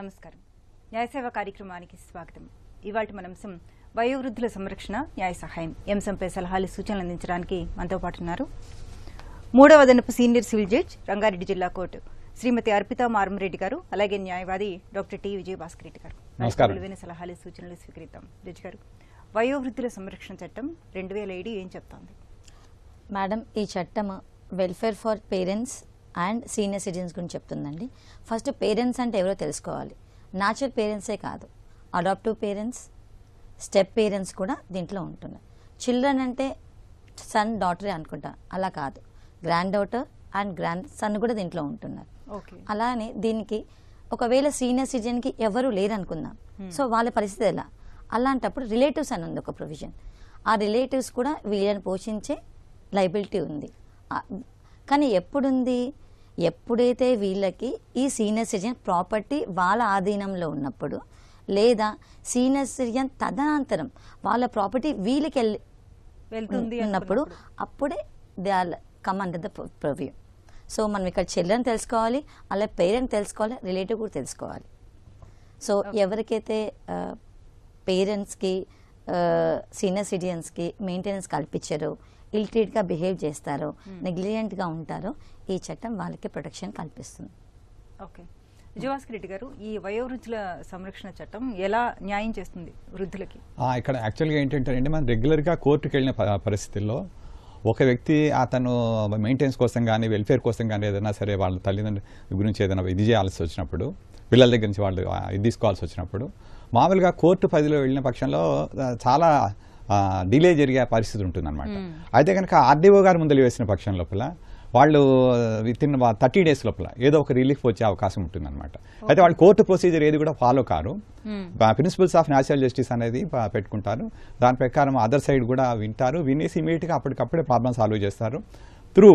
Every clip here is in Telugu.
నమస్కారం. న్యాయసేవ కార్యక్రమానికి స్వాగతం. ఇవాల్టి మన అంశం వయోవృద్ధుల సంరక్షణ న్యాయ సహాయం. అంశంపై సలహాలు సూచనలు అందించడానికి మనతో పాటు ఉన్నారు 3వ అదనపు సీనియర్ సివిల్ జడ్జ్ రంగారెడ్డి జిల్లా కోర్టు శ్రీమతి అర్పితా మారంరెడ్డి గారు, అలాగే న్యాయవాది డాక్టర్ టి విజయభాస్కర్ రెడ్డి గారు. విలువైన సలహాలు సూచనలు స్వీకరిద్దాం. జడ్జి గారు, వయోవృద్ధుల సంరక్షణ చట్టం 2007 ఏం చెప్తోంది? మేడం, ఈ చట్టం welfare for parents and senior citizens గురించి చెప్తుందండి. ఫస్ట్ పేరెంట్స్ అంటే ఎవరో తెలుసుకోవాలి. న్యాచురల్ పేరెంట్సే కాదు, అడాప్టివ్ పేరెంట్స్, స్టెప్ పేరెంట్స్ కూడా దీంట్లో ఉంటున్నారు. చిల్డ్రన్ అంటే సన్ డాటరే అనుకుంటా, అలా కాదు, grand daughter and grand son కూడా దీంట్లో ఉంటున్నారు. అలానే దీనికి ఒకవేళ సీనియర్ సిటిజన్కి ఎవరు లేరు అనుకుందాం, సో వాళ్ళ పరిస్థితి ఎలా? అలాంటప్పుడు రిలేటివ్స్ అని ఉంది ఒక ప్రొవిజన్. ఆ రిలేటివ్స్ కూడా వీళ్ళని పోషించే లైబిలిటీ ఉంది. కానీ ఎప్పుడుంది? ఎప్పుడైతే వీళ్ళకి ఈ సీనియర్ సిటిజన్ ప్రాపర్టీ వాళ్ళ ఆధీనంలో ఉన్నప్పుడు, లేదా సీనియర్ సిటిజన్ తదనంతరం వాళ్ళ ప్రాపర్టీ వీళ్ళకి వెళ్తుంది ఉన్నప్పుడు, అప్పుడే they are come under the preview. So మనం ఇక్కడ చిల్డ్రన్ తెలుసుకోవాలి, అలా పేరెంట్ తెలుసుకోవాలి, రిలేటివ్ కూడా తెలుసుకోవాలి. సో ఎవరికైతే పేరెంట్స్కి సీనియర్ సిటిజన్స్కి మెయింటెనెన్స్ కల్పించారో, ఇల్ట్రీట్గా బిహేవ్ చేస్తారో, నెగ్లిజెంట్గా ఉంటారో, ఈ చట్టం వాళ్ళకి ప్రొటెక్షన్ కల్పిస్తుంది. ఓకే, విజయభాస్కర్ రెడ్డి గారు, ఈ వయోవృద్ధుల సంరక్షణ చట్టం ఎలా న్యాయం చేస్తుంది వృద్ధులకి? ఇక్కడ యాక్చువల్గా ఏంటంటే అండి, మనం రెగ్యులర్గా కోర్టుకు వెళ్ళిన పరిస్థితుల్లో ఒక వ్యక్తి అతను మెయింటెనెన్స్ కోసం కానీ వెల్ఫేర్ కోసం కానీ ఏదైనా సరే వాళ్ళ తల్లిదండ్రుల గురించి ఏదైనా ఇది చేయాల్సి వచ్చినప్పుడు, పిల్లల దగ్గర నుంచి వాళ్ళు ఇది తీసుకోవాల్సి వచ్చినప్పుడు, మామూలుగా కోర్టు పరిధిలో వెళ్ళిన పక్షంలో చాలా డిలే జరిగే పరిస్థితి ఉంటుందన్నమాట. అయితే కనుక ఆర్డీఓ గారు ముందలు వేసిన పక్షం లోపల వాళ్ళు వితిన్ 30 days లోపల ఏదో ఒక రిలీఫ్ వచ్చే అవకాశం ఉంటుందన్నమాట. అయితే వాళ్ళు కోర్టు ప్రొసీజర్ ఏది కూడా ఫాలో కారు. ప్రిన్సిపల్స్ ఆఫ్ న్యాచురల్ జస్టిస్ అనేది పెట్టుకుంటారు. దాని ప్రకారం అదర్ సైడ్ కూడా వింటారు. వినేసి ఇమీడియట్గా అప్పటికప్పుడే ప్రాబ్లం సాల్వ్ చేస్తారు. త్రూ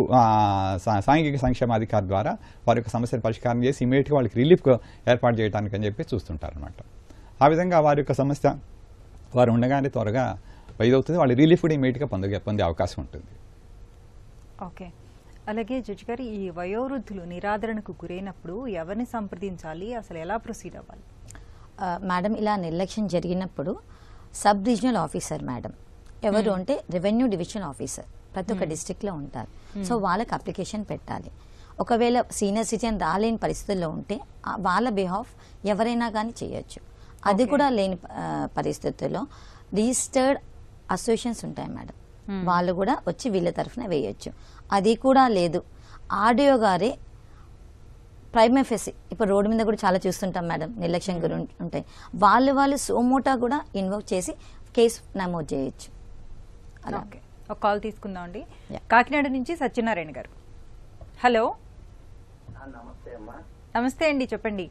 సాంఘిక సంక్షేమ అధికారి ద్వారా వారి యొక్క సమస్యను పరిష్కారం చేసి ఇమీడియట్గా వాళ్ళకి రిలీఫ్ ఏర్పాటు చేయడానికి అని చెప్పి చూస్తుంటారు అనమాట. ఆ విధంగా వారి యొక్క సమస్య వారు ఉండగానే త్వరగా ఇదవుతుంది. వాళ్ళు రిలీఫ్ కూడా ఇమీడియట్గా పొందే అవకాశం ఉంటుంది. ఓకే, అలాగే జడ్జి గారు, ఈ వయోవృద్ధులు నిరాదరణకు గురైనప్పుడు ఎవరిని సంప్రదించాలి, అసలు ఎలా ప్రొసీడ్ అవ్వాలి? మేడం, ఇలా నిర్లక్ష్యం జరిగినప్పుడు సబ్ రీజనల్ ఆఫీసర్ మేడం ఎవరు అంటే రెవెన్యూ డివిజన్ ఆఫీసర్ ప్రతి ఒక్క డిస్ట్రిక్ట్లో ఉంటారు. సో వాళ్ళకి అప్లికేషన్ పెట్టాలి. ఒకవేళ సీనియర్ సిటిజన్ రాలేని పరిస్థితుల్లో ఉంటే వాళ్ళ బిహాఫ్ ఎవరైనా కానీ చేయొచ్చు. అది కూడా లేని పరిస్థితుల్లో రిజిస్టర్డ్ అసోసియేషన్స్ ఉంటాయి మేడం, వాళ్ళు కూడా వచ్చి వీళ్ళ తరఫున వేయొచ్చు. అది కూడా లేదు, ఆర్డీఓ గారే ప్రైమ్ ఎఫెసి, ఇప్పుడు రోడ్డు మీద కూడా చాలా చూస్తుంటాం మేడం, నిర్లక్ష్యం గురించి ఉంటాయి, వాళ్ళు సోమోటా కూడా ఇన్వాల్వ్ చేసి కేసు నమోదు చేయొచ్చు. అలా ఒక కాల్ తీసుకుందాం అండి. కాకినాడ నుంచి సత్యనారాయణ గారు. హలో. నమస్తే అమ్మా. నమస్తే అండి, చెప్పండి.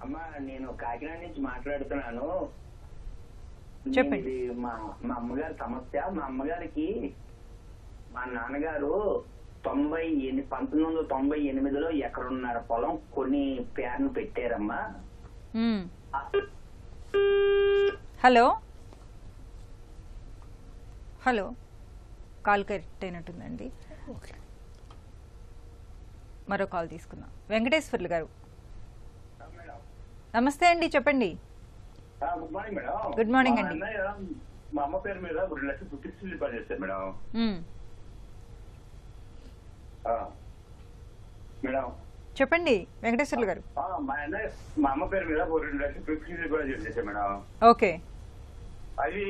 అమ్మా, నేను కాకినాడ నుంచి మాట్లాడుతున్నాను. చెప్పండి. మా అమ్మగారి సమస్య. మా అమ్మగారికి మా నాన్నగారు 1998లో ఎకరున్నర పొలం కొన్ని పేరును పెట్టారమ్మా. హలో హలో, కాల్ కరెక్ట్ అయినట్టుందండి. మరో కాల్ తీసుకుందాం. వెంకటేశ్వర్లు గారు, నమస్తే అండి, చెప్పండి. Good morning madam. Good morning అండి. మా అమ్మ పేరు మీద 2 లక్షలు ఫిక్స్డ్ డిపాజిట్ చేశారు మేడం. మేడం చెప్పండి వెంకటేశ్వర్లు గారు. మా అమ్మ పేరు మీద 2 లక్షలు ఫిక్స్డ్ డిపాజిట్ చేశారు మేడం. ఓకే. అది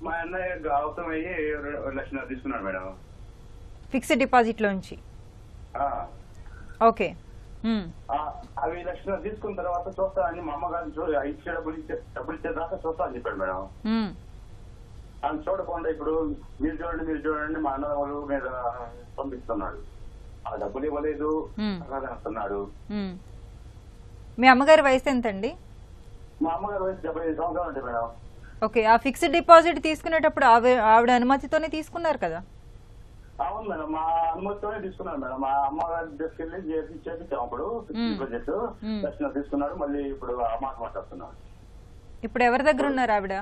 మా అన్నయ్య అవసరం అయ్యి 2 లక్షలు తీసుకున్నాడు మేడం, ఫిక్స్డ్ డిపాజిట్ లోంచి. ఓకే. అవి 1 లక్షలు తీసుకున్న తర్వాత చూస్తా అని మా అమ్మగారు ఇచ్చే డబ్బులు ఇచ్చేదాకా చూస్తా అని చెప్పాడు మేడం. అని చూడకుండా ఇప్పుడు మీరు చూడండి మా అన్నదమ్ములు మీద పంపిస్తున్నాడు. ఆ డబ్బులు ఇవ్వలేదు అంటున్నాడు. మీ అమ్మగారి వయసు ఎంతండి? మా అమ్మగారి వయసు 75 సంవత్సరాలు ఉంటాయి మేడం. ఓకే, ఆ ఫిక్స్డ్ డిపాజిట్ తీసుకునేటప్పుడు ఆవిడ అనుమతితోనే తీసుకున్నారు కదా? అవును మేడం, మా అనుమతితోనే తీసుకున్నాను మేడం. మా అమ్మగారి తీసుకెళ్ళి చేపించాం. అప్పుడు ఫిక్స్డ్ డిపాజిట్ 1 లక్షలు తీసుకున్నాడు. మళ్ళీ ఇప్పుడు ఆ మాట మాట్లాడుతున్నాడు. ఇప్పుడు ఎవరి దగ్గర ఉన్నారు ఆవిడ?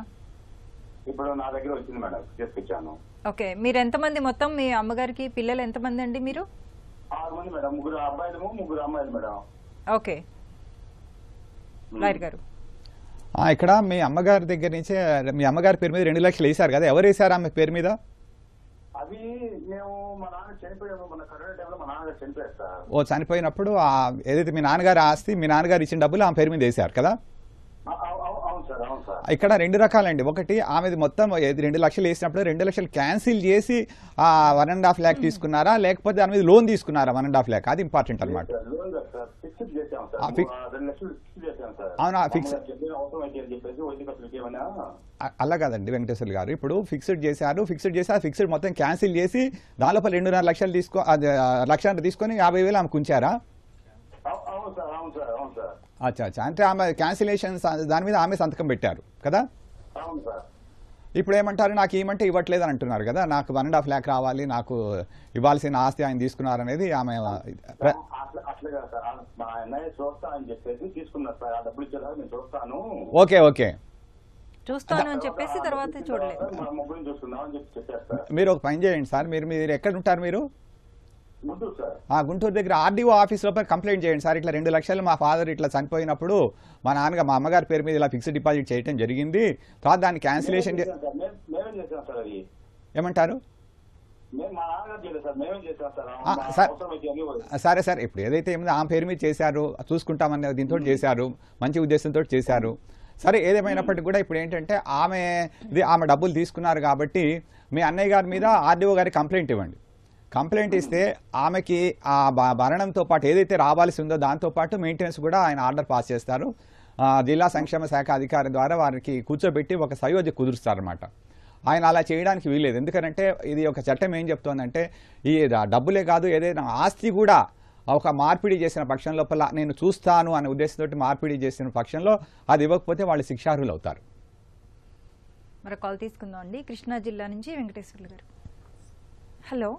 ఇప్పుడు నా దగ్గర వచ్చింది మేడం, చేసుకొచ్చాను. ఓకే, మీరు ఎంతమంది మొత్తం మీ అమ్మగారికి పిల్లలు ఎంతమంది అండి మీరు? 6 మంది మేడం. 3 అబ్బాయిలు 3 అమ్మాయిలు మేడం. ఓకే. లాయర్ గారు. ఇక్కడ మీ అమ్మగారి దగ్గర నుంచే మీ అమ్మగారి పేరు మీద 2 లక్షలు వేశారు కదా, ఎవరు వేశారు ఆమె పేరు మీద? అవి మేము మా నాన్న చనిపోయాము, మన కరోనా టైంలో మా నాన్నగారు చనిపోయారు సార్. ఓ చనిపోయినప్పుడు ఏదైతే మీ నాన్నగారి ఆస్తి మీ నాన్నగారు ఇచ్చిన డబ్బులు ఆమె పేరు మీద వేశారు కదా? అవును సార్, అవును సార్. ఇక్కడ 2 రకాలండి. ఒకటి ఆమెది మొత్తం 2 లక్షలు వేసినప్పుడు 2 లక్షలు క్యాన్సిల్ చేసి 1.5 lakh తీసుకున్నారా, లేకపోతే దాని మీద లోన్ తీసుకున్నారా 1.5 lakh? అది ఇంపార్టెంట్ అనమాట. అవునా, ఫిక్స్ అలా కాదండి వెంకటేశ్వర్లు గారు, ఇప్పుడు ఫిక్స్డ్ చేశారు, ఫిక్స్డ్ మొత్తం క్యాన్సిల్ చేసి దానిలో 2.5 లక్షలు లక్షలు తీసుకొని 50,000 ఆమెకు ఉంచారా? అచ్చా అచ్చా, అంటే ఆమె క్యాన్సిలేషన్ దాని మీద ఆమె సంతకం పెట్టారు కదా? ఇప్పుడు ఏమంటారు, నాకు ఏమంటే ఇవ్వట్లేదు అని అంటున్నారు కదా, నాకు 1.5 lakh రావాలి, నాకు ఇవ్వాల్సిన ఆస్తి ఆయన తీసుకున్నారు అనేది ఆమె. ఓకే ఓకే, చూస్తాను అని చెప్పేసి తర్వాత చూడలేదు. మీరు ఒక పని చేయండి సార్, మీరు ఎక్కడ ఉంటారు మీరు? గుంటూరు దగ్గర ఆర్డీఓ ఆఫీస్ లోపల కంప్లైంట్ చేయండి సార్, ఇట్లా 2 లక్షలు మా ఫాదర్ ఇట్లా చనిపోయినప్పుడు మా అమ్మగారి పేరు మీద ఇలా ఫిక్స్డ్ డిపాజిట్ చేయడం జరిగింది, తర్వాత దాన్ని క్యాన్సిలేషన్ ఏమంటారు? సరే సార్, ఇప్పుడు ఏదైతే ఏమిందో ఆమె పేరు మీద చేశారు, చూసుకుంటామనే దీంతో చేశారు, మంచి ఉద్దేశంతో చేశారు. సరే, ఏదేమైనప్పటికీ కూడా ఇప్పుడు ఏంటంటే ఆమె డబ్బులు తీసుకున్నారు కాబట్టి మీ అన్నయ్య గారి మీద ఆర్డీఓ గారికి కంప్లైంట్ ఇవ్వండి. కంప్లైంట్ ఇస్తే ఆమెకి ఆ భరణంతో పాటు ఏదైతే రావాల్సి ఉందో దాంతో పాటు మెయింటెనెన్స్ కూడా ఆయన ఆర్డర్ పాస్ చేస్తారు. జిల్లా సంక్షేమ శాఖ అధికారి ద్వారా వారికి కూర్చోబెట్టి ఒక సయోధ్య కుదురుస్తారనమాట. ఆయన అలా చేయడానికి వీలేదు, ఎందుకంటే ఇది ఒక చట్టం ఏం చెప్తోందంటే ఈ డబ్బులే కాదు, ఏదైనా ఆస్తి కూడా ఒక మార్పిడి చేసిన పక్షం లోపల నేను చూస్తాను అనే ఉద్దేశంతో మార్పిడి చేసిన పక్షంలో అది ఇవ్వకపోతే వాళ్ళు శిక్షార్హులు అవుతారు. మరి కాల్ తీసుకుందాం అండి. కృష్ణా జిల్లా నుంచి వెంకటేశ్వర్లు గారు. హలో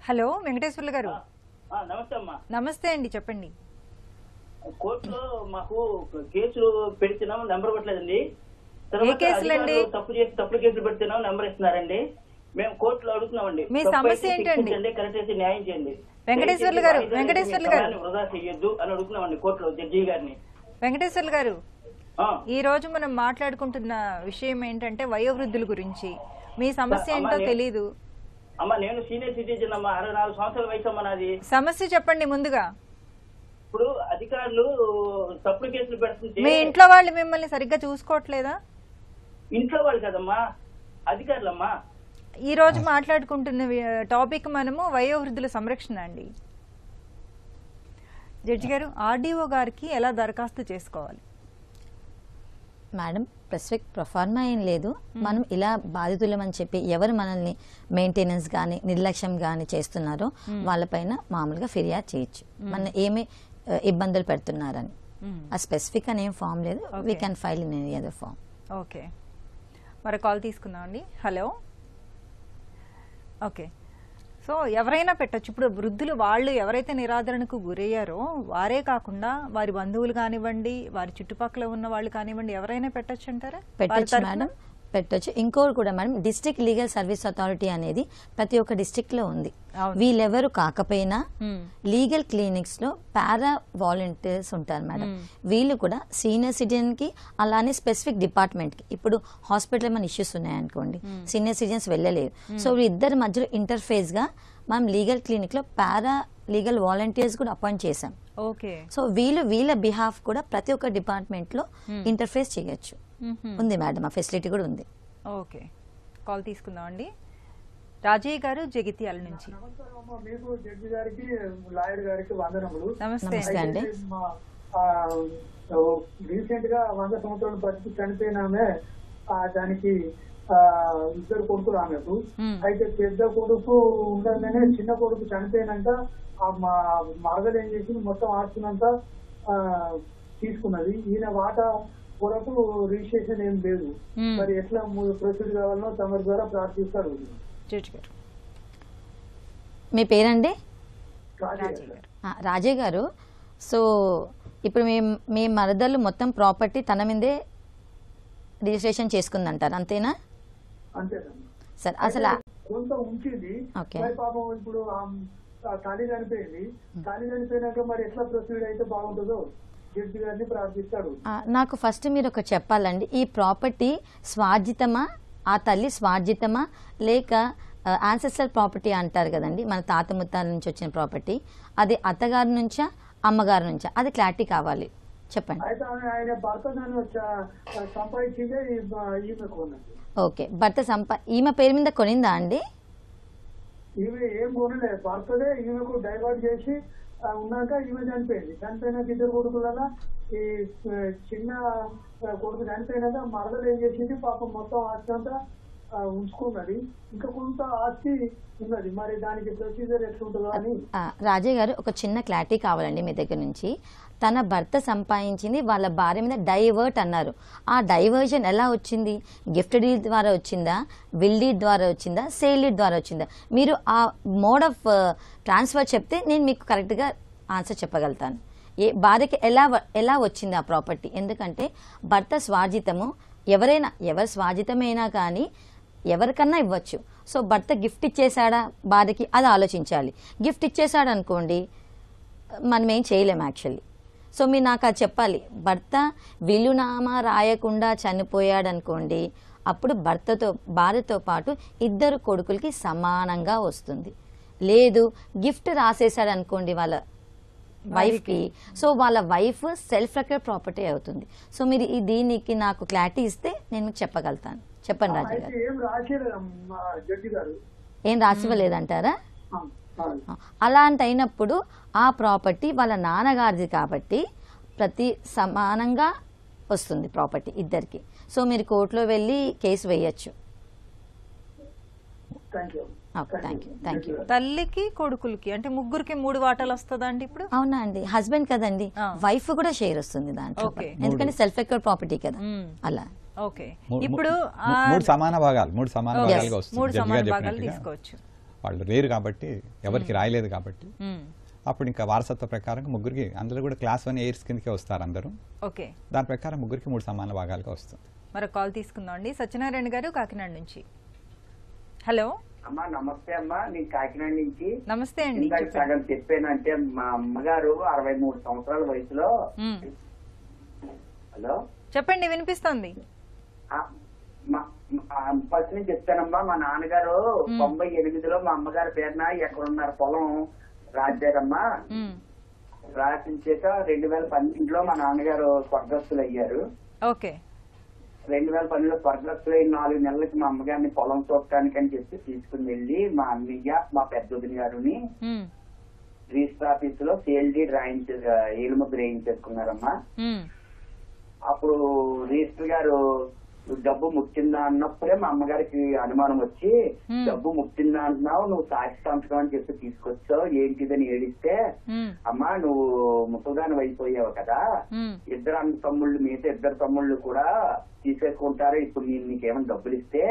హలో వెంకటేశ్వర్లు గారు. నమస్తే అమ్మా. నమస్తే అండి, చెప్పండి. కోర్టులో మాకు కేసులు పెడుతున్నాం, నెంబర్ పెట్టలేదండి. తప్పుడు కేసులు పెడుతున్నాం, నెంబర్ ఇస్తున్నారండి. మేము కోర్టులో అడుగుతున్నామండి, మీ సమస్య ఏంటండి? కరెక్ట్ చేసి న్యాయం చేయండి. వెంకటేశ్వర్లు గారు వృధా చేయొద్దు అని అడుగుతున్నామండి కోర్టులో జడ్జి గారిని. వెంకటేశ్వర్లు గారు, ఈ రోజు మనం మాట్లాడుకుంటున్న విషయం ఏంటంటే వయోవృద్ధుల గురించి. మీ సమస్య ఏంటో తెలీదు. అమ్మా, నేను సీనియర్ సిటిజన్ అమ్మా, 64 సంవత్సరాల వయసు అమ్మా నాది. సమస్య చెప్పండి ముందుగా. ఇప్పుడు అధికారులు తప్పుడు కేసులు పెడుతుంటే మీ ఇంట్లో వాళ్ళు మిమ్మల్ని సరిగ్గా చూసుకోవట్లేదా? ఇంట్లో వాళ్ళు కదమ్మా, అధికారులమ్మా. ఈ రోజు మాట్లాడుకుంటున్న టాపిక్ మనము వయోవృద్ధుల సంరక్షణ అండి. జడ్జి గారు, ఆర్డీఓ గారికి ఎలా దరఖాస్తు చేసుకోవాలి? మేడం, స్పెసిఫిక్ ప్రొఫార్మా ఏం లేదు. మనం ఇలా బాధితులమని చెప్పి ఎవరు మనల్ని మెయింటెనెన్స్ కానీ నిర్లక్ష్యం కానీ చేస్తున్నారో వాళ్ళపైన మామూలుగా ఫిర్యాదు చేయొచ్చు, మన ఏమి ఇబ్బందులు పెడుతున్నారని. ఆ స్పెసిఫిక్ అని ఏం ఫామ్ లేదు, we can file in any other form. Okay, మరి కాల్ తీసుకుందాం అండి. హలో. ఓకే, సో ఎవరైనా పెట్టచ్చు. ఇప్పుడు వృద్ధులు వాళ్ళు ఎవరైతే నిరాదరణకు గురయ్యారో వారే కాకుండా వారి బంధువులు కానివ్వండి, వారి చుట్టుపక్కల ఉన్న వాళ్ళు కానివ్వండి, ఎవరైనా పెట్టచ్చు అంటారా? పెట్టచ్చు మేడం, పెట్టొచ్చు. ఇంకోటి కూడా madam, district legal service authority అనేది ప్రతి ఒక్క డిస్ట్రిక్ట్ లో ఉంది. వీళ్ళెవరు కాకపోయినా లీగల్ క్లినిక్స్ లో పారా వాలంటీర్స్ ఉంటారు మేడం. వీళ్ళు కూడా సీనియర్ సిటిజన్ కి అలానే స్పెసిఫిక్ డిపార్ట్మెంట్ కి, ఇప్పుడు హాస్పిటల్ ఏమైనా ఇష్యూస్ ఉన్నాయనుకోండి, సీనియర్ సిటిజన్స్ వెళ్ళలేరు, సో వీళ్ళిద్దరి మధ్యలో ఇంటర్ఫేస్ గా మనం లీగల్ క్లినిక్ లో పారా లీగల్ వాలంటీర్స్ కూడా అపాయింట్ చేశాం. సో వీళ్ళ బిహాఫ్ కూడా ప్రతి ఒక్క డిపార్ట్మెంట్ లో ఇంటర్ఫేస్ చేయొచ్చు. ఉంది మేడం, ఆ ఫెసిలిటీ కూడా ఉంది. ఓకే, కాల్ తీసుకుందాం అండి. రాజయ్య గారు జగిత్యాల నుంచి. మీకు జడ్జి గారికి లాయర్ గారికి వందనములు. నమస్తే అండి. రీసెంట్ గా 100 సంవత్సరాలు బతికి చనిపోయినామే, దానికి 2 కొడుకులు ఆమెకు. అయితే పెద్ద కొడుకు ఉండగానే చిన్న కొడుకు చనిపోయినాక మా మరదలు ఏం చేసింది, మొత్తం ఆస్తున్నంతా తీసుకున్నది. ఈయన వాటా కొరకు రిజిస్ట్రేషన్ ఏం లేదు. మరి ఎట్లా ప్రొసీడ్ కావాలనో తమ ద్వారా ప్రార్థిస్తారు. మీ పేరండి? రాజయ్య గారు. సో ఇప్పుడు మీ మరదలు మొత్తం ప్రాపర్టీ తన మీదే రిజిస్ట్రేషన్ చేసుకుందంటారు, అంతేనా? అంతేనమ్మా. సార్, అసలు కొంత ఉంచింది. పాపం ఇప్పుడు తల్లి చనిపోయింది. తల్లి చనిపోయినాక మరి ఎట్లా ప్రొసీడ్ అయితే బాగుంటుందో జడ్జి గారిని ప్రార్థిస్తాడు. నాకు ఫస్ట్ మీరు ఒక చెప్పాలండి, ఈ ప్రాపర్టీ స్వార్జితమా, ఆ తల్లి స్వార్జితమా, లేక యాన్సెస్ట్రల్ ప్రాపర్టీ అంటారు కదండి, మన తాత ముత్తాల నుంచి వచ్చిన ప్రాపర్టీ, అది అత్తగారి నుంచా అమ్మగారి నుంచా, అది క్లారిటీ కావాలి, చెప్పండి. అయితే ఆయన భర్త దాన్ని సంపాదించిందే ఈమెకు ఉన్నది. ఓకే, ఈమె పేరు మీద కొనిందా అండి? ఈమె ఏం కొనలేదు, భర్తదే ఈమెకు డైవర్ట్ చేసి ఉన్నాక ఈమె చనిపోయింది. చనిపోయినాక ఇద్దరు కొడుకులలో ఈ చిన్న కొడుకు చనిపోయినాక మరదలు ఏం చేసింది, పాపం మొత్తం ఆస్తి అంతా ఉంచుకున్నది, ఇంకా కొంత ఆస్తి ఉన్నది. మరి దానికి ప్రొసీజర్ ఎట్లుంటుందో అని. రాజయ్య గారు, ఒక చిన్న క్లారిటీ కావాలండి మీ దగ్గర నుంచి. తన భర్త సంపాదించింది వాళ్ళ భార్య మీద డైవర్ట్ అన్నారు. ఆ డైవర్షన్ ఎలా వచ్చింది? గిఫ్ట్ డీడ్ ద్వారా వచ్చిందా, విల్ డీడ్ ద్వారా వచ్చిందా, సేల్ డీడ్ ద్వారా వచ్చిందా? మీరు ఆ మోడ్ ఆఫ్ ట్రాన్స్ఫర్ చెప్తే నేను మీకు కరెక్ట్గా ఆన్సర్ చెప్పగలుగుతాను. భార్యకి ఎలా వచ్చింది ఆ ప్రాపర్టీ? ఎందుకంటే భర్త స్వార్జితము, ఎవరి స్వార్జితమైనా కానీ ఎవరికన్నా ఇవ్వచ్చు. సో భర్త గిఫ్ట్ ఇచ్చేసాడా భార్యకి, అది ఆలోచించాలి. గిఫ్ట్ ఇచ్చేసాడు అనుకోండి, మనం ఏం చేయలేం యాక్చువల్లీ. సో మీరు నాకు అది చెప్పాలి. భర్త విలునామా రాయకుండా చనిపోయాడు అనుకోండి, అప్పుడు భార్యతో పాటు ఇద్దరు కొడుకులకి సమానంగా వస్తుంది. లేదు, గిఫ్ట్ రాసేసాడు అనుకోండి వాళ్ళ వైఫ్కి, సో వాళ్ళ వైఫ్ సెల్ఫ్ రెక్యూర్డ్ ప్రాపర్టీ అవుతుంది. సో మీరు దీనికి నాకు క్లారిటీ ఇస్తే నేను చెప్పగలుగుతాను. చెప్పండి రాజు గారు. ఏం రాసివ్వలేదంటారా? అలాంటి అయినప్పుడు ఆ ప్రాపర్టీ వాళ్ళ నాన్నగారిది కాబట్టి సమానంగా వస్తుంది ప్రాపర్టీ ఇద్దరికి. సో మీరు కోర్టులో వెళ్ళి కేసు వేయచ్చు. Thank you. తల్లికి కొడుకులకి అంటే ముగ్గురికి 3 వాటాలు వస్తుందా అండి ఇప్పుడు? అవునా అండి, హస్బెండ్ కదండి, వైఫ్ కూడా షేర్ వస్తుంది దాంట్లో, ఎందుకంటే సెల్ఫ్ రెక్యూర్డ్ ప్రాపర్టీ కదా. అలా ఓకే. ఇప్పుడు 3 సమాన భాగాలుగా వస్తుంది. 3 సమాన భాగాలు తీసుకోవచ్చు. వాళ్ళు లేరు కాబట్టి, ఎవరికి రాయలేదు కాబట్టి, అప్పుడు ఇంకా వారసత్వ ప్రకారం ముగ్గురికి, అందులో కూడా క్లాస్ 1 ఎయిర్స్ కిందకే వస్తారు అందరూ. ఓకే, దాని ప్రకారం ముగ్గురికి 3 సమాన భాగాలుగా వస్తుంది. మరి కాల్ తీసుకుందాం అండి. సత్యనారాయణ గారు కాకినాడ నుంచి. హలో అమ్మా, నమస్తే అమ్మా. నేను కాకినాడ నుంచి. నమస్తే అండి. సగం చెప్పానంటే మా అమ్మగారు 63 సంవత్సరాల వయసులో. హలో చెప్పండి, వినిపిస్తోంది. ఫస్ట్ నుంచి చెప్తానమ్మా. మా నాన్నగారు 98లో మా అమ్మగారి పేరున ఎక్కడున్నారు పొలం రాశారమ్మా. రాసించాక 2012లో మా నాన్నగారు స్వర్గస్థులు అయ్యారు. ఓకే. 2012లో స్వర్గస్థులు 4 నెలలకి మా అమ్మగారిని పొలం చూడటానికి అని చెప్పి తీసుకుని వెళ్ళి మా అన్నయ్య, మా పెద్ద వదిన గారుని రిజిస్టర్ ఆఫీస్ లో సేల్ డీడ్ ఏలుముద్ర వేయించేసుకున్నారమ్మా. అప్పుడు రిజిస్టర్ గారు డబ్బు ముట్టిందా అన్నప్పుడే మా అమ్మగారికి అనుమానం వచ్చి, డబ్బు ముట్టిందా అంటున్నావు, నువ్వు సాక్షి సంతకం అని చెప్పి తీసుకొచ్చావు, ఏంటిదని ఏడిస్తే, అమ్మా నువ్వు ముసల్దాని అయిపోయావు కదా, మిగతా 2 తమ్ముళ్ళు కూడా తీసేసుకుంటారు, ఇప్పుడు నేను నీకేమైనా డబ్బులు ఇస్తే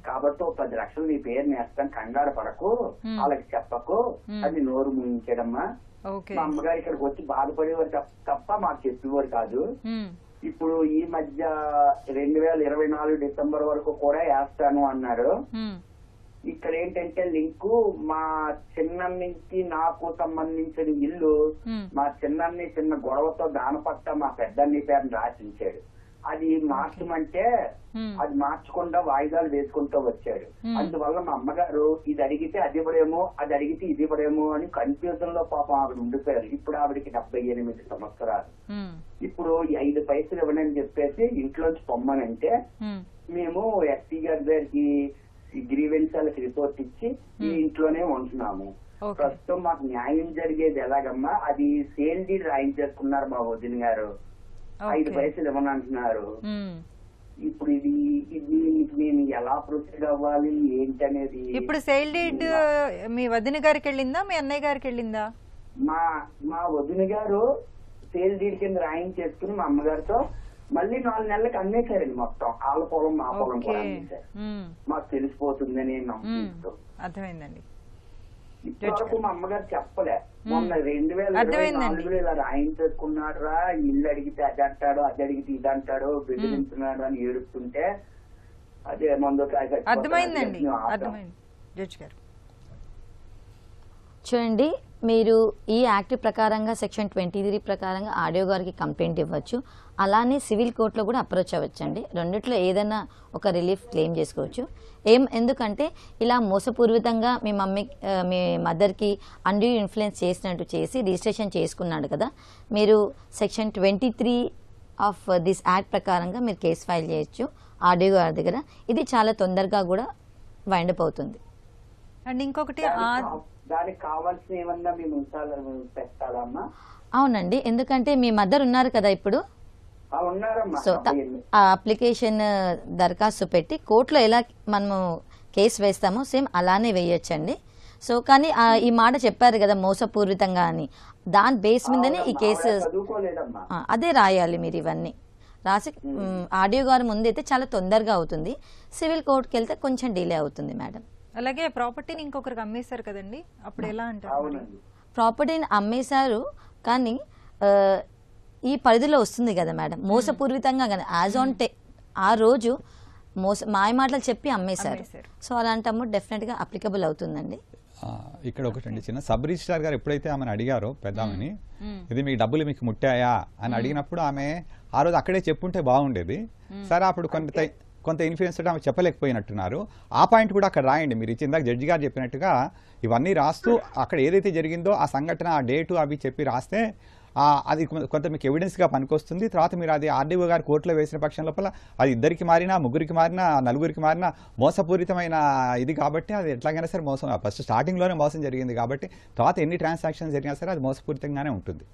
కాబట్టి 10 లక్షలు నీ పేరు నేస్తాను, కంగారు పడకు, వాళ్ళకి చెప్పకు అని నోరు ముయించాడమ్మా. మా అమ్మగారు ఇక్కడికి వచ్చి బాధపడేవారు తప్ప మాకు చెప్పేవారు కాదు. ఇప్పుడు ఈ మధ్య 2024 డిసెంబర్ వరకు కూడా వేస్తాను అన్నారు. ఇక్కడ ఏంటంటే లింకు, మా చిన్నన్నికి నాకు సంబంధించిన ఇల్లు మా చిన్నన్ని చిన్న గొడవతో దానపట్ట మా పెద్దన్ని పేరుని రాసించాడు. అది మార్చమంటే అది మార్చకుండా వాయిదాలు వేసుకుంటూ వచ్చాడు. అందువల్ల మా అమ్మగారు ఇది అడిగితే అది ఇవ్వడేమో, అది అడిగితే ఇది ఇవ్వడేమో అని కన్ఫ్యూజన్ లో పాపం ఆవిడ ఉండిపోయారు. ఇప్పుడు ఆవిడకి 78 సంవత్సరాలు. ఇప్పుడు 5 పైసలు ఇవ్వనని చెప్పేసి ఇంట్లోంచి పొమ్మనంటే మేము ఎస్పీ గారి దగ్గరికి గ్రీవెన్సాలకు రిపోర్ట్ ఇచ్చి ఈ ఇంట్లోనే ఉంటున్నాము. ప్రస్తుతం మాకు న్యాయం జరిగేది ఎలాగమ్మా, అది సేల్ డీడ్ రాయించేసుకున్నారు మా వదిన గారు, 5 పైసలు ఇవ్వనంటున్నారు. ఇప్పుడు ఇది నేను ఎలా ప్రొసీడ్ అవ్వాలి ఏంటనేది. ఇప్పుడు సేల్ డీడ్ మీ వదిన గారికి వెళ్ళిందా, మీ అన్నయ్య గారికి వెళ్ళిందా? మా వదిన గారు సేల్ డీడ్ కింద రాయించేసుకుని మా అమ్మగారితో మళ్ళీ 4 నెలలకు అమ్మేశారండి మొత్తం. వాళ్ళ పొలం మా పొలం కూడా అమ్మేశారు. మాకు తెలిసిపోతుందని నమ్ముతూ. అర్థమైందండి. ఇప్పటివరకు మా అమ్మగారు చెప్పలే. మొన్న 2024లో ఇలా రాయించేసుకున్నాడు రా, ఇల్లు అడిగితే అది అంటాడు, అది అడిగితే ఇది అంటాడు, బెదిరించున్నాడు అని ఏడుస్తుంటే అదే మందు. అర్థమైందండి, అర్థమైంది జడ్జి గారు. చూడండి, మీరు ఈ యాక్ట్ ప్రకారంగా సెక్షన్ 23 ప్రకారంగా ఆడియో గారికి కంప్లైంట్ ఇవ్వచ్చు. అలానే సివిల్ కోర్టులో కూడా అప్రోచ్ అవ్వచ్చండి. రెండిట్లో ఏదైనా ఒక రిలీఫ్ క్లెయిమ్ చేసుకోవచ్చు. ఎందుకంటే ఇలా మోసపూరితంగా మీ మదర్కి అండ్యూ ఇన్ఫ్లుయెన్స్ చేసినట్టు చేసి రిజిస్ట్రేషన్ చేసుకున్నాడు కదా, మీరు సెక్షన్ 23 ఆఫ్ దిస్ యాక్ట్ ప్రకారంగా మీరు కేసు ఫైల్ చేయొచ్చు ఆడియో గారి దగ్గర. ఇది చాలా తొందరగా కూడా వైండప్ అవుతుంది. అండ్ ఇంకొకటి దానికి కావాల్సిన ఏమన్నా మేము పెట్టాలమ్మా? అవునండి, ఎందుకంటే మీ మదర్ ఉన్నారు కదా ఇప్పుడు, ఉన్నారమ్మా. సో ఆ అప్లికేషన్ దరఖాస్తు పెట్టి కోర్టులో ఎలా మనము కేసు వేస్తామో సేమ్ అలానే వేయొచ్చండి. సో కానీ ఈ మాట చెప్పారు కదా మోసపూరితంగా అని, దాని బేస్ మీదనే ఈ కేసు అదే రాయాలి. మీరు ఇవన్నీ రాసి ఆడియో గారి ముందైతే చాలా తొందరగా అవుతుంది. సివిల్ కోర్టుకి వెళ్తే కొంచెం డిలే అవుతుంది మేడం. అలాగే ప్రాపర్టీని ఇంకొకరికి అమ్మేశారు కదండి, అప్పుడు ఎలా అంటారు? ప్రాపర్టీని అమ్మేశారు కానీ ఈ పరిధిలో వస్తుంది కదా మేడం, మోసపూరితంగా కానీ యాజ్ ఆన్ ఆ రోజు మాయ మాటలు చెప్పి అమ్మేశారు. సో అలాంటప్పుడు డెఫినెట్ గా అప్లికబుల్ అవుతుందండి. ఇక్కడ ఒకటండి, చిన్న సబ్ రిజిస్ట్రార్ గారు ఎప్పుడైతే ఆమెను అడిగారో పెద్దామని, ఇది మీ డబ్బులు మీకు ముట్టాయా అని అడిగినప్పుడు ఆమె ఆ రోజు అక్కడే చెప్పుంటే బాగుండేది. సరే అప్పుడు కొంత ఇన్ఫ్లుయెన్స్ ఆమె చెప్పలేకపోయినట్టున్నారు. ఆ పాయింట్ కూడా అక్కడ రాయండి. మీరు ఇందాక జడ్జి గారు చెప్పినట్టుగా ఇవన్నీ రాస్తూ అక్కడ ఏదైతే జరిగిందో ఆ సంఘటన, ఆ డేటు అవి చెప్పి రాస్తే అది కొంత మీకు ఎవిడెన్స్గా పనికొస్తుంది. తర్వాత మీరు అది ఆర్డీఓ గారు కోర్టులో వేసిన పక్షం లోపల అది ఇద్దరికి మారినా, ముగ్గురికి మారినా, నలుగురికి మారినా మోసపూరితమైన ఇది కాబట్టి అది ఎట్లాగైనా సరే మోసం, ఫస్ట్ స్టార్టింగ్లోనే మోసం జరిగింది కాబట్టి తర్వాత ఎన్ని ట్రాన్సాక్షన్స్ జరిగినా సరే అది మోసపూరితంగానే ఉంటుంది.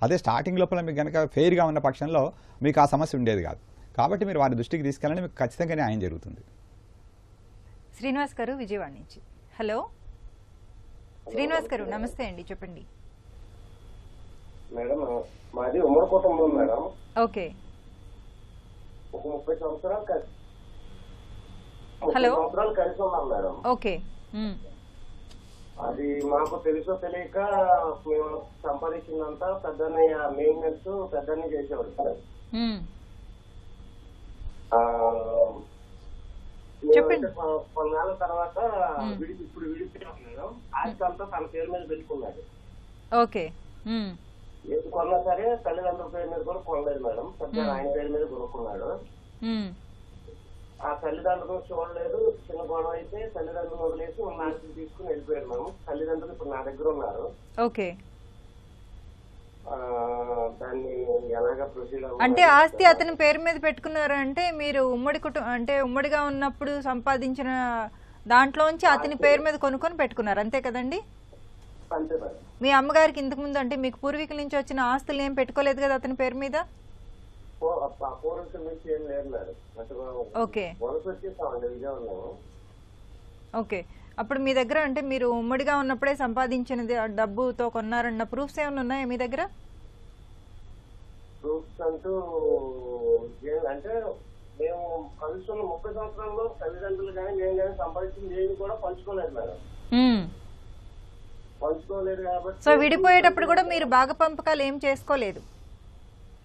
అదే స్టార్టింగ్ లోపల మీకు కనుక ఫెయిర్గా ఉన్న పక్షంలో మీకు ఆ సమస్య ఉండేది కాదు. కాబట్టి మీరు వారి దృష్టికి తీసుకెళ్ళండి, మీకు ఖచ్చితంగా న్యాయం జరుగుతుంది. శ్రీనివాస్ గారు విజయవాడ నుంచి. హలో శ్రీనివాస్ గారు, నమస్తే అండి, చెప్పండి. మేడం మాది ఉమ్మడి కుటుంబం మేడం. ఓకే. ఒక 30 సంవత్సరాలు కలిసి ఉన్నాం మేడం. ఓకే. అది మాకు తెలుసో తెలియక మేము సంపాదించిందంతా పెద్దన్నయ్య మెయింటెనెన్స్ పెద్దన్నయ్య చేసేవాడు సార్. కొన్నాళ్ళ తర్వాత ఇప్పుడు విడిపోయాం మేడం. ఆస్తి అంతా తన పేరు మీద పెట్టుకున్నాడు. ఓకే. ఏది కొన్నా సరే తల్లిదండ్రుల పేరు మీద కూడా కొనలేదు మేడం, పెద్ద ఆయన పేరు మీద కొనుక్కున్నాడు. ఆ తల్లిదండ్రులు చూడలేదు. చిన్న గొడవ అయితే తల్లిదండ్రులు వదిలేసి ఉన్న ఆస్తి తీసుకుని వెళ్ళిపోయాడు మేడం. తల్లిదండ్రులు ఇప్పుడు నా దగ్గర ఉన్నారు. ఓకే. దాన్ని ఎలాగా ప్రొసీడ్ అంటే ఆస్తి అతని పేరు మీద పెట్టుకున్నారు అంటే మీరు ఉమ్మడిగా ఉన్నప్పుడు సంపాదించిన దాంట్లోంచి అతని పేరు మీద కొనుక్కొని పెట్టుకున్నారు, అంతే కదండి? అంతే మేడం. మీ అమ్మగారికి ఇంతకు ముందు అంటే మీకు పూర్వీకుల నుంచి వచ్చిన ఆస్తులు ఏం పెట్టుకోలేదు కదా అతని పేరు మీద? పూర్వీకుల నుంచి ఏం లేదు మేడం. ఓకే. వలస వచ్చేసామండి విజయవాడలో. ఓకే. అప్పుడు మీ దగ్గర అంటే మీరు ఉమ్మడిగా ఉన్నప్పుడే సంపాదించినది డబ్బుతో కొన్నారన్న ప్రూఫ్స్ ఏమైనా ఉన్నాయా మీ దగ్గర? ప్రూఫ్స్ అంటూ అంటే మేము కలుసుకున్న 30 సంవత్సరాల్లో తల్లిదండ్రులు కానీ మేము కానీ సంపాదించింది ఏమి కూడా పంచుకోలేదు మేడం. పంచుకోలేదు కాబట్టి సో విడిపోయేటప్పుడు కూడా మీరు బాగా పంపకాలు ఏం చేసుకోలేదు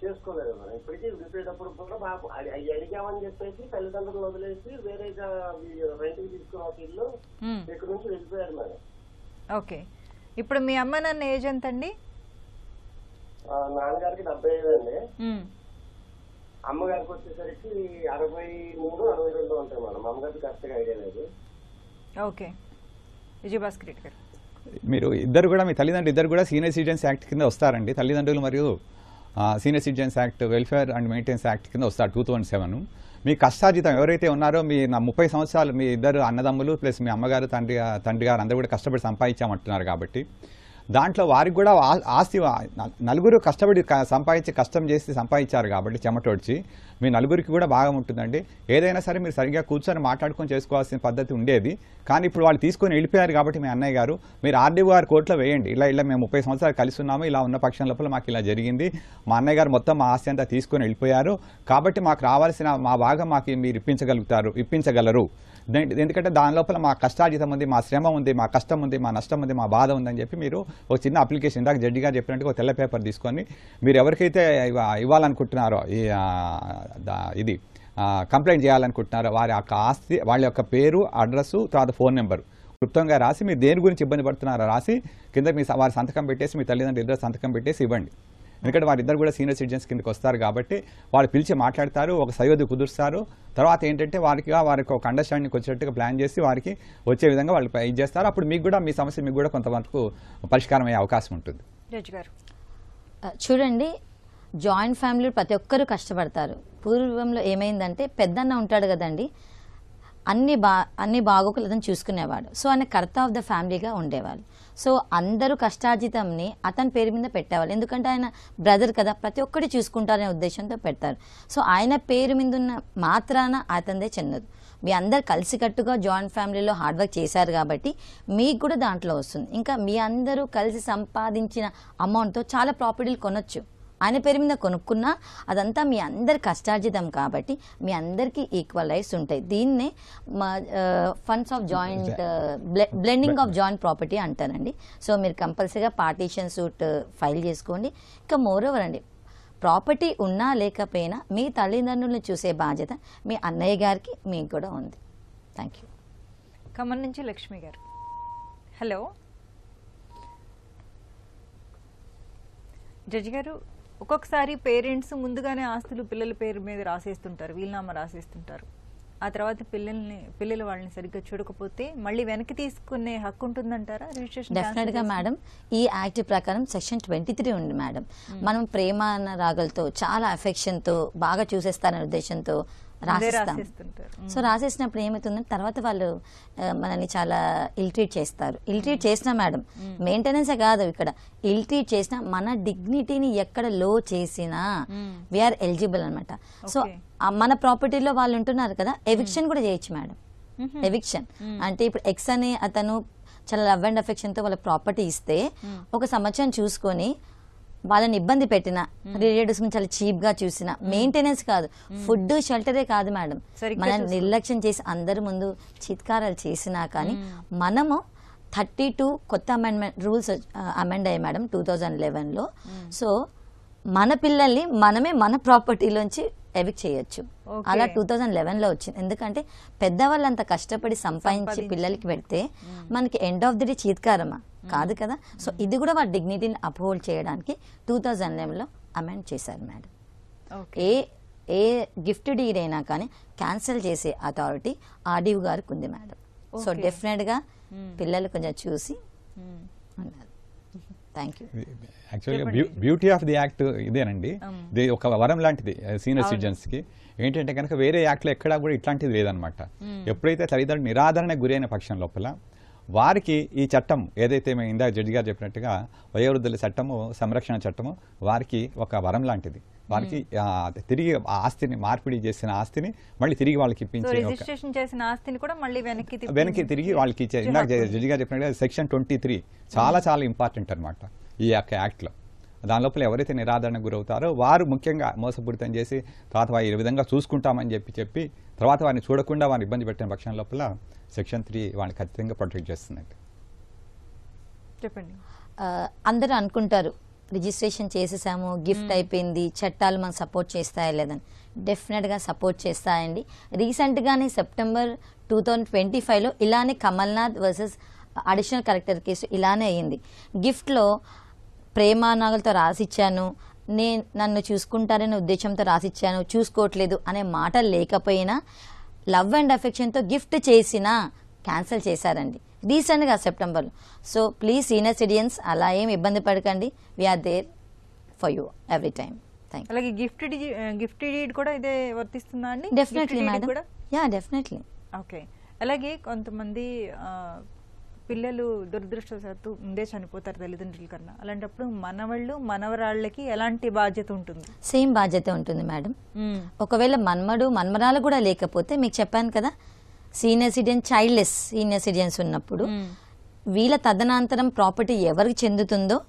మేడం. ఇప్పటికీ విడిపోయేటప్పుడు కూడా మాకు అడిగామని చెప్పేసి తల్లిదండ్రులు వదిలేసి వేరేగా రెంట్కి తీసుకున్న ఇల్లు ఇక్కడ నుంచి వెళ్ళిపోయారు మేడం. ఓకే. ఇప్పుడు మీ అమ్మ నాన్న ఏజ్ ఎంత అండి? నాన్నగారికి 75 అండి. అమ్మగారికి వచ్చేసరికి 63, 62 ఉంటాయి మేడం. అమ్మగారికి కరెక్ట్గా ఐడియా లేదు. ఓకే. విజయభాస్కర్ రెడ్డి గారు, మీరు ఇద్దరు కూడా మీ తల్లిదండ్రులు ఇద్దరు కూడా సీనియర్ సిటిజన్స్ యాక్ట్ కింద వస్తారండి. తల్లిదండ్రులు మరియు senior citizens act, welfare and maintenance act కింద వస్తారు 2007. మీ కష్టార్జితం ఎవరైతే ఉన్నారో మీ 30 సంవత్సరాలు మీ ఇద్దరు అన్నదమ్ములు ప్లస్ మీ అమ్మగారు తండ్రి గారు అందరూ కూడా కష్టపడి సంపాదించామంటున్నారు కాబట్టి దాంట్లో వారికి కూడా ఆస్తి నలుగురు కష్టపడి సంపాదించి కష్టం చేసి సంపాదించారు కాబట్టి చెమటోడ్చి మీ నలుగురికి కూడా బాగా ఉంటుందండి. ఏదైనా సరే మీరు సరిగ్గా కూర్చొని మాట్లాడుకొని చేసుకోవాల్సిన పద్ధతి ఉండేది. కానీ ఇప్పుడు వాళ్ళు తీసుకొని వెళ్ళిపోయారు కాబట్టి మీ అన్నయ్య గారు మీరు ఆర్డీఓ గారు కోర్టులో వేయండి. ఇలా మేము 30 సంవత్సరాలు కలిసి ఉన్నాము, ఇలా ఉన్న పక్షం లోపల మాకు ఇలా జరిగింది, మా అన్నయ్య గారు మొత్తం మా ఆస్తి అంతా తీసుకొని వెళ్ళిపోయారు కాబట్టి మాకు రావాల్సిన మా భాగం మాకు మీరు ఇప్పించగలరు. ఎందుకంటే దాని లోపల మా కష్టార్జితం ఉంది, మా శ్రమ ఉంది, మా కష్టం ఉంది, మా నష్టం ఉంది, మా బాధ ఉందని చెప్పి మీరు ఒక చిన్న అప్లికేషన్ ఇందాక జడ్జి గారు చెప్పినట్టుగా ఒక తెల్ల పేపర్ తీసుకొని మీరు ఎవరికైతే ఇవ్వాలనుకుంటున్నారో ఇది కంప్లైంట్ చేయాలనుకుంటున్నారో వారి యొక్క ఆస్తి, వాళ్ళ యొక్క పేరు, అడ్రస్, తర్వాత ఫోన్ నెంబర్ క్లుప్తంగా రాసి మీరు దేని గురించి ఇబ్బంది పడుతున్నారో రాసి కింద మీ వారి సంతకం పెట్టేసి మీ తల్లిదండ్రులు ఇద్దరు సంతకం పెట్టేసి ఇవ్వండి. ఎందుకంటే వారిద్దరు కూడా సీనియర్ సిటిజన్స్ కిందకి వస్తారు కాబట్టి వాళ్ళు పిలిచి మాట్లాడతారు, ఒక సయోధ్య కుదురుస్తారు. తర్వాత ఏంటంటే వారికి ఒక అండర్స్టాండింగ్ వచ్చేట్టుగా ప్లాన్ చేసి వారికి వచ్చే విధంగా వాళ్ళు ఇది చేస్తారు. అప్పుడు మీకు కూడా మీ సమస్య మీకు కూడా కొంతవరకు పరిష్కారం అయ్యే అవకాశం ఉంటుంది. జడ్జి గారు చూడండి, జాయింట్ ఫ్యామిలీ ప్రతి ఒక్కరూ కష్టపడతారు. పూర్వంలో ఏమైందంటే పెద్దన్న ఉంటాడు కదండి, అన్ని బాగోకులు అతను చూసుకునేవాడు. సో ఆయన కర్త ఆఫ్ ద ఫ్యామిలీగా ఉండేవాళ్ళు. సో అందరూ కష్టార్జితంని అతని పేరు మీద పెట్టేవాళ్ళు. ఎందుకంటే ఆయన బ్రదర్ కదా, ప్రతి ఒక్కటి చూసుకుంటారనే ఉద్దేశంతో పెడతారు. సో ఆయన పేరు మీద ఉన్న మాత్రాన అతనిదే చిన్నది. మీ అందరు కలిసికట్టుగా జాయింట్ ఫ్యామిలీలో హార్డ్ వర్క్ చేశారు కాబట్టి మీకు కూడా దాంట్లో వస్తుంది. ఇంకా మీ అందరూ కలిసి సంపాదించిన అమౌంట్తో చాలా ప్రాపర్టీలు కొనొచ్చు. ఆయన పేరు మీద కొనుక్కున్నా అదంతా మీ అందరి కష్టార్జితం కాబట్టి మీ అందరికీ ఈక్వల్ రైట్స్ ఉంటాయి. దీన్నే funds of joint blending of joint property అంటారండి. సో మీరు కంపల్సరీగా పార్టీషన్ సూట్ ఫైల్ చేసుకోండి. ఇంకా మోరోవర్ అండి, ప్రాపర్టీ ఉన్నా లేకపోయినా మీ తల్లిదండ్రులను చూసే బాధ్యత మీ అన్నయ్య గారికి మీకు కూడా ఉంది. Thank you. ఖమ్మం నుంచి లక్ష్మి గారు. హలో జడ్జి గారు, ఒక్కొక్కసారి పేరెంట్స్ ముందుగానే ఆస్తులు పిల్లల పేరు మీద రాసేస్తుంటారు, వీలునామా రాసేస్తుంటారు. ఆ తర్వాత పిల్లలు వాళ్ళని సరిగ్గా చూడకపోతే మళ్ళీ వెనక్కి తీసుకునే హక్కు ఉంటుందంటారా? రిజిస్ట్రేషన్ డెఫినెట్ గా మేడం. ఈ యాక్ట్ ప్రకారం సెక్షన్ 23 ఉంది మేడం. మనం ప్రేమ రాగలతో చాలా అఫెక్షన్ తో బాగా చూసేస్తారనే ఉద్దేశంతో రాసిస్తాం. సో రాసేసినప్పుడు ఏమవుతుందంటే తర్వాత వాళ్ళు మనల్ని చాలా ఇల్ట్రీట్ చేస్తారు. ఇల్ట్రీట్ చేసినా మేడం మెయింటెనెన్సే కాదు, ఇక్కడ ఇల్ట్రీట్ చేసినా మన డిగ్నిటీని ఎక్కడ లో చేసినా వీఆర్ ఎలిజిబుల్ అనమాట. సో మన ప్రాపర్టీలో వాళ్ళు ఉంటున్నారు కదా, ఎవిక్షన్ కూడా చేయొచ్చు మేడం. ఎవిక్షన్ అంటే ఇప్పుడు ఎక్స్ అనే అతను చాలా లవ్ అండ్ అఫెక్షన్ తో వాళ్ళ ప్రాపర్టీ ఇస్తే 1 సంవత్సరం చూసుకొని వాళ్ళని ఇబ్బంది పెట్టిన, రిలేటివ్స్ చాలా చీప్ గా చూసిన, మెయింటెనెన్స్ కాదు, ఫుడ్ షెల్టరే కాదు మేడం, మనం నిర్లక్ష్యం చేసి అందరి ముందు చిత్కారాలు చేసినా కానీ మనము 32 కొత్త అమెండ్మెంట్ రూల్స్ అమెండ్ అయ్యాయి మేడం 2011లో. సో మన పిల్లల్ని మనమే మన ప్రాపర్టీలోంచి ఎవిక్ట్ చేయొచ్చు. అలా 2011లో వచ్చింది. ఎందుకంటే పెద్దవాళ్ళు అంత కష్టపడి సంపాదించి పిల్లలకి పెడితే మనకి ఎండ్ ఆఫ్ ది డే చీత్కారమా కాదు కదా. సో ఇది కూడా వాళ్ళ డిగ్నిటీని అప్హోల్డ్ చేయడానికి 2011లో అమెండ్ చేశారు మేడం. ఏ గిఫ్ట్ డీడ్ అయినా కానీ క్యాన్సిల్ చేసే అథారిటీ ఆర్డీఓ గారికి ఉంది మేడం. సో డెఫినెట్ గా పిల్లలు కొంచెం చూసి ఉన్నారు. Thank you. యాక్చువల్గా బ్యూటీ ఆఫ్ ది యాక్ట్ ఇదేనండి. ఇది ఒక వరం లాంటిది సీనియర్ సిటిజన్స్ కి. ఏంటంటే కనుక వేరే యాక్ట్లో ఎక్కడా కూడా ఇట్లాంటిది లేదనమాట. ఎప్పుడైతే తల్లిదండ్రులు నిరాదరణ గురైన పక్షం లోపల వారికి ఈ చట్టం ఏదైతే మేము ఇందాక జడ్జి గారు చెప్పినట్టుగా వయోవృద్ధుల చట్టము, సంరక్షణ చట్టము వారికి ఒక వరం లాంటిది. వారికి తిరిగి ఆస్తిని మార్పిడి చేసిన ఆస్తిని మళ్ళీ తిరిగి వాళ్ళకి ఇప్పించే, రిజిస్ట్రేషన్ చేసిన ఆస్తిని కూడా మళ్ళీ వెనక్కి తిరిగి వాళ్ళకి ఇచ్చే. ఇందాక జడ్జి గారు చెప్పినట్టుగా సెక్షన్ 23 చాలా చాలా ఇంపార్టెంట్ అనమాట ఈ యొక్క యాక్ట్లో. దాని లోపల ఎవరైతే నిరాదరణకు గురవుతారో వారు ముఖ్యంగా మోసపూరితం చేసి తర్వాత వారు ఈ విధంగా చూసుకుంటామని చెప్పి తర్వాత వారిని చూడకుండా వారిని ఇబ్బంది పెట్టిన పక్షం లోపల సెక్షన్ 3 వాళ్ళని ఖచ్చితంగా ప్రొటెక్ట్ చేస్తుందండి. చెప్పండి. అందరూ అనుకుంటారు రిజిస్ట్రేషన్ చేసేసాము, గిఫ్ట్ అయిపోయింది, చట్టాలు మనం సపోర్ట్ చేస్తాయా లేదని. డెఫినెట్గా సపోర్ట్ చేస్తాయండి. రీసెంట్గానే సెప్టెంబర్ 2025లో ఇలానే Kamal Nath versus additional collector case ఇలానే అయ్యింది. గిఫ్ట్లో ప్రేమానాగలతో రాసిచ్చాను, నన్ను చూసుకుంటారనే ఉద్దేశంతో రాసిచ్చాను, చూసుకోవట్లేదు అనే మాట లేకపోయినా లవ్ అండ్ అఫెక్షన్తో గిఫ్ట్ చేసినా క్యాన్సిల్ చేశారండి రీసెంట్గా సెప్టెంబర్లో. సో ప్లీజ్ సీనియర్ సిటిజన్స్ అలా ఏం ఇబ్బంది పడకండి, we are there for you every time. అలాగే గిఫ్ట్ డీడ్ కూడా ఇదే వర్తిస్తుందా అండి? Definitely madam. Yeah definitely. Okay. అలాగే కొంతమంది పిల్లలు దురదృష్టవశాత్తు ముందే చనిపోతారు తల్లిదండ్రుల కన్నా. అలాంటప్పుడు మనవాళ్ళు మనవరాళ్ళకి ఎలాంటి బాధ్యత ఉంటుంది? సేమ్ బాధ్యత ఉంటుంది మేడం. ఒకవేళ మన్మరాలు కూడా లేకపోతే మీకు చెప్పాను కదా, senior citizen childless senior citizens ఉన్నప్పుడు వీళ్ళ తదనంతరం ప్రాపర్టీ ఎవరికి చెందుతుందో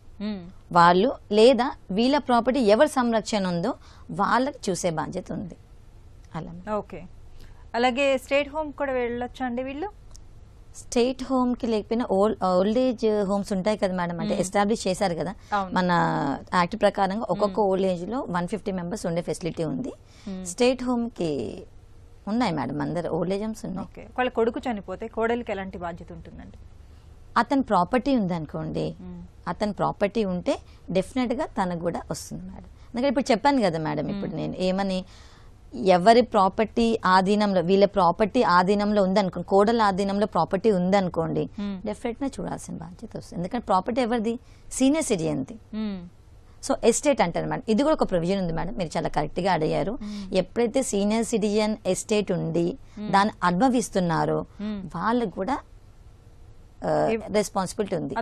వాళ్ళు, లేదా వీళ్ళ ప్రాపర్టీ ఎవరి సంరక్షణ ఉందో వాళ్ళకి చూసే బాధ్యత ఉంది. అలా. ఓకే. అలాగే స్టేట్ హోమ్ కూడా వెళ్ళొచ్చా అండి వీళ్ళు? స్టేట్ హోమ్ కి లేకపోయినా ఓల్డ్ ఏజ్ హోమ్స్ ఉంటాయి కదా మేడం, అంటే ఎస్టాబ్లిష్ చేశారు కదా మన యాక్ట్ ప్రకారంగా. ఒక్కొక్క ఓల్డ్ ఏజ్ లో 150 మెంబర్స్ ఉండే ఫెసిలిటీ ఉంది. స్టేట్ హోమ్ కి ఉన్నాయి మేడం, అందరు ఓల్డ్ ఏజ్ హోమ్స్ ఉన్నాయి. ఓకే, వాళ్ళ కొడుకు చనిపోతే కోడలికి ఎలాంటి బాధ్యత ఉంటుందండి? అతని ప్రాపర్టీ ఉందనుకోండి, అతని ప్రాపర్టీ ఉంటే డెఫినెట్గా తనకు కూడా వస్తుంది మేడం. ఎందుకంటే ఇప్పుడు చెప్పాను కదా మేడం, ఇప్పుడు నేను ఏమని, ఎవరి ప్రాపర్టీ ఆధీనంలో, వీళ్ళ ప్రాపర్టీ ఆధీనంలో ఉందనుకోండి, కోడల ఆధీనంలో ప్రాపర్టీ ఉందనుకోండి, డెఫినెట్గా చూడాల్సిన బాధ్యత వస్తుంది. ఎందుకంటే ప్రాపర్టీ ఎవరిది? సీనియర్ సిటిజన్ది. సో ఎస్టేట్ అంటారు మేడం, ఇది కూడా ఒక ప్రొవిజన్ ఉంది మేడం, మీరు చాలా కరెక్ట్గా అడిగారు. ఎప్పుడైతే సీనియర్ సిటిజన్ ఎస్టేట్ ఉండి దాన్ని అనుభవిస్తున్నారో వాళ్ళకు కూడా రెస్పాన్సిబిలిటీ ఉంది,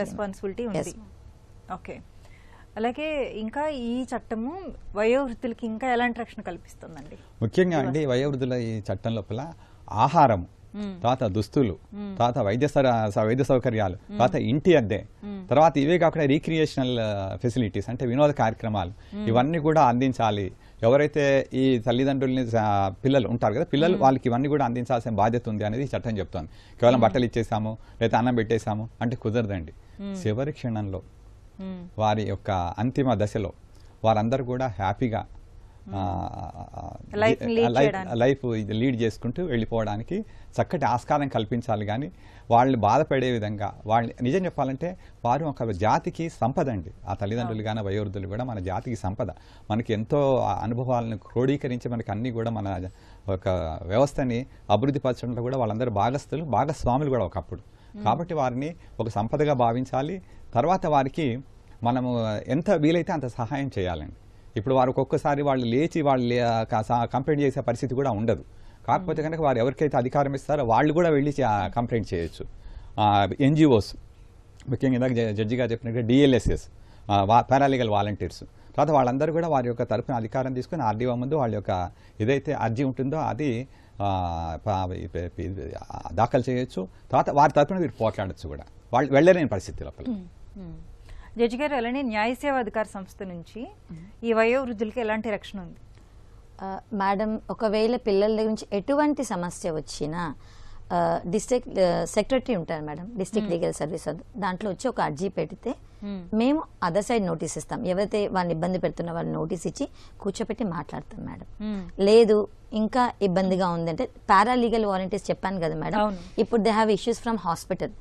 రెస్పాన్సిబిలిటీ ఉంది. ఓకే, అలాగే ఇంకా ఈ చట్టము వయోవృద్ధులకి ఇంకా ఎలాంటి రక్షణ కల్పిస్తుందండి? ముఖ్యంగా అండి వయోవృద్ధుల ఈ చట్టం లోపల ఆహారం, తర్వాత దుస్తులు, తర్వాత వైద్య సౌకర్యాలు, తర్వాత ఇంటి అద్దె, తర్వాత ఇవే కాకుండా రీక్రియేషనల్ ఫెసిలిటీస్ అంటే వినోద కార్యక్రమాలు, ఇవన్నీ కూడా అందించాలి. ఎవరైతే ఈ తల్లిదండ్రుల్ని పిల్లలు ఉంటారు కదా, పిల్లలు వాళ్ళకి ఇవన్నీ కూడా అందించాల్సిన బాధ్యత ఉంది అనేది చట్టం చెప్తోంది. కేవలం బట్టలు ఇచ్చేసాము లేదా అన్నం పెట్టేసాము అంటే కుదరదండి. చివరి క్షణంలో వారి యొక్క అంతిమ దశలో వారందరూ కూడా హ్యాపీగా లైఫ్ లీడ్ చేసుకుంటూ వెళ్ళిపోవడానికి చక్కటి ఆస్కారం కల్పించాలి. కానీ వాళ్ళు బాధపడే విధంగా, వాళ్ళు నిజం చెప్పాలంటే వారు ఒక జాతికి సంపద అండి. ఆ తల్లిదండ్రులు కానీ వయోవృద్ధులు కూడా మన జాతికి సంపద. మనకి ఎంతో అనుభవాలను క్రోడీకరించి మనకి అన్నీ కూడా మన ఒక వ్యవస్థని అభివృద్ధి పరచడంలో కూడా వాళ్ళందరూ భాగస్వాములు కూడా ఒకప్పుడు. కాబట్టి వారిని ఒక సంపదగా భావించాలి. తర్వాత వారికి మనము ఎంత వీలైతే అంత సహాయం చేయాలండి. ఇప్పుడు వారు ఒక్కొక్కసారి వాళ్ళు లేచి వాళ్ళు కంప్లైంట్ చేసే పరిస్థితి కూడా ఉండదు. కాకపోతే కనుక వారు ఎవరికైతే అధికారం ఇస్తారో వాళ్ళు కూడా వెళ్ళి కంప్లైంట్ చేయొచ్చు. ఎన్జిఓస్, ముఖ్యంగా ఇందాక జడ్జిగా చెప్పినట్టుగా డిఎల్ఎస్ఎస్, పారాలీగల్ వాలంటీర్స్, తర్వాత వాళ్ళందరూ కూడా వారి యొక్క తరపున అధికారం తీసుకుని ఆర్డీఓ ముందు వాళ్ళ యొక్క ఏదైతే అర్జీ ఉంటుందో అది దాఖలు చేయొచ్చు. తర్వాత వారి తరపున వీరు పోట్లాడచ్చు కూడా, వాళ్ళు వెళ్ళలేని పరిస్థితి లోపల. జడ్జి గారు, అలానే న్యాయ సేవా అధికార సంస్థ నుంచి ఈ వయోవృద్ధులకి ఎలాంటి రక్షణ ఉంది? మేడం, ఒకవేళ పిల్లల దగ్గర నుంచి ఎటువంటి సమస్య వచ్చినా డిస్ట్రిక్ట్ సెక్రటరీ ఉంటారు మేడం, డిస్ట్రిక్ట్ లీగల్ సర్వీస్, దాంట్లో వచ్చి ఒక అర్జీ పెడితే మేము అదర్ సైడ్ నోటీస్ ఇస్తాం. ఎవరైతే వాళ్ళని ఇబ్బంది పెడుతున్న వాళ్ళు నోటీస్ ఇచ్చి కూర్చోపెట్టి మాట్లాడతాం మేడం. లేదు ఇంకా ఇబ్బందిగా ఉందంటే పారాలీగల్ వాలంటీర్స్ చెప్పాను కదా మేడం, ఇప్పుడు they have issues from hospital,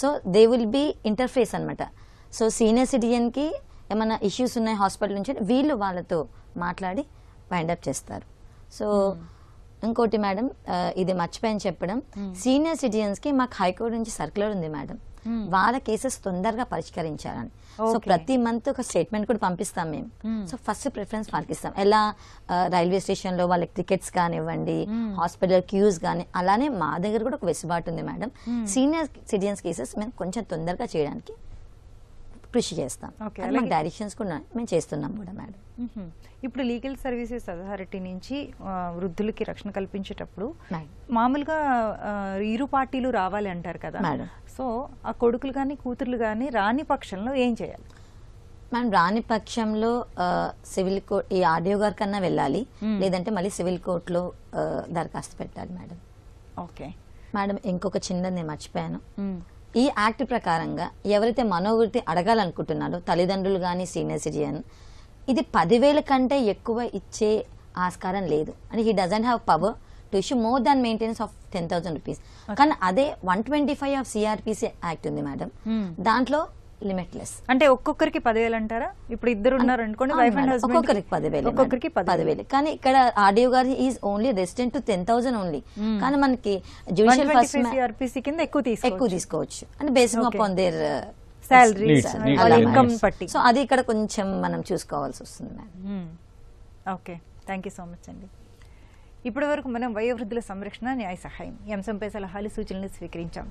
so they will be interface అనమాట. సో సీనియర్ సిటిజన్కి ఏమైనా ఇష్యూస్ ఉన్నాయి హాస్పిటల్ నుంచి, వీళ్ళు వాళ్ళతో మాట్లాడి వైండప్ చేస్తారు. సో ఇంకోటి మేడం, ఇది మర్చిపోయాను చెప్పడం, సీనియర్ సిటిజన్స్కి మాకు హైకోర్టు నుంచి సర్క్యులర్ ఉంది మేడం, వాళ్ళ కేసెస్ తొందరగా పరిష్కరించాలని. సో ప్రతి మంత్ ఒక స్టేట్మెంట్ కూడా పంపిస్తాం మేము. సో ఫస్ట్ ప్రిఫరెన్స్ వాళ్ళకి ఇస్తాం. ఎలా రైల్వే స్టేషన్ లో వాళ్ళకి టికెట్స్ కానివ్వండి, హాస్పిటల్ క్యూస్ కానీ, అలానే మా దగ్గర కూడా ఒక వెసులుబాటు ఉంది మేడం. సీనియర్ సిటిజన్స్ కేసెస్ మేము కొంచెం తొందరగా చేయడానికి కృషి చేస్తాం. మాకు డైరెక్షన్స్ కూడా మేము చేస్తున్నాం కూడా మేడం. ఇప్పుడు లీగల్ సర్వీసెస్ అథారిటీ నుంచి వృద్ధులకి రక్షణ కల్పించేటప్పుడు మామూలుగా ఇరు పార్టీలు రావాలి అంటారు కదా మేడం. సో ఆ కొడుకులు కానీ కూతుర్లు కానీ రాని పక్షంలో ఏం చేయాలి? మనం రాని పక్షంలో సివిల్ కోర్ట్, ఈ ఆర్డీఓ గారి కన్నా వెళ్ళాలి, లేదంటే మళ్ళీ సివిల్ కోర్టులో దరఖాస్తు పెట్టాలి మేడం. ఓకే మేడం, ఇంకొక చిన్నది నేను మర్చిపోయాను. ఈ యాక్ట్ ప్రకారంగా ఎవరైతే మనోవృత్తి అడగాలనుకుంటున్నారో తల్లిదండ్రులు కానీ సీనియర్ సిటిజన్, ఇది 10,000 కంటే ఎక్కువ ఇచ్చే ఆస్కారం లేదు. అంటే he doesn't have power to issue more than maintenance of 10,000 rupees. కానీ అదే 125 ఆఫ్ సిఆర్పిసి యాక్ట్ ఉంది మేడం, దాంట్లో లిమిట్లెస్. అంటే ఒక్కొక్కరికి 10,000 అంటారా? ఇప్పుడు ఇద్దరు ఉన్నారు అనుకోండి, వైఫ్ అండ్ హస్బెండ్, ఒక్కొక్కరికి 10,000. కానీ ఇక్కడ ఆర్డీఓ గారు is only resident to 10,000 only. కానీ మనకి జ్యుడిషియల్ ఫస్ట్ సిఆర్పిసి కింద ఎక్కువ తీసుకోవచ్చు అంటే based upon there salaries, income పట్టి. సో అది ఇక్కడ కొంచెం మనం చూసుకోవాల్సి వస్తుంది madam. Okay, thank you so much అండి. ఇప్పటి వరకు మనం వయోవృద్ధుల సంరక్షణ, న్యాయ సహాయం ఈ అంశంపై సలహాలు, సూచనలు స్వీకరించాం.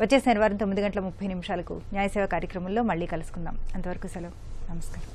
వచ్చే శనివారం 9:30 న్యాయ సేవ కార్యక్రమంలో మళ్ళీ కలుసుకుందాం. అంతవరకు సెలవు, నమస్కారం.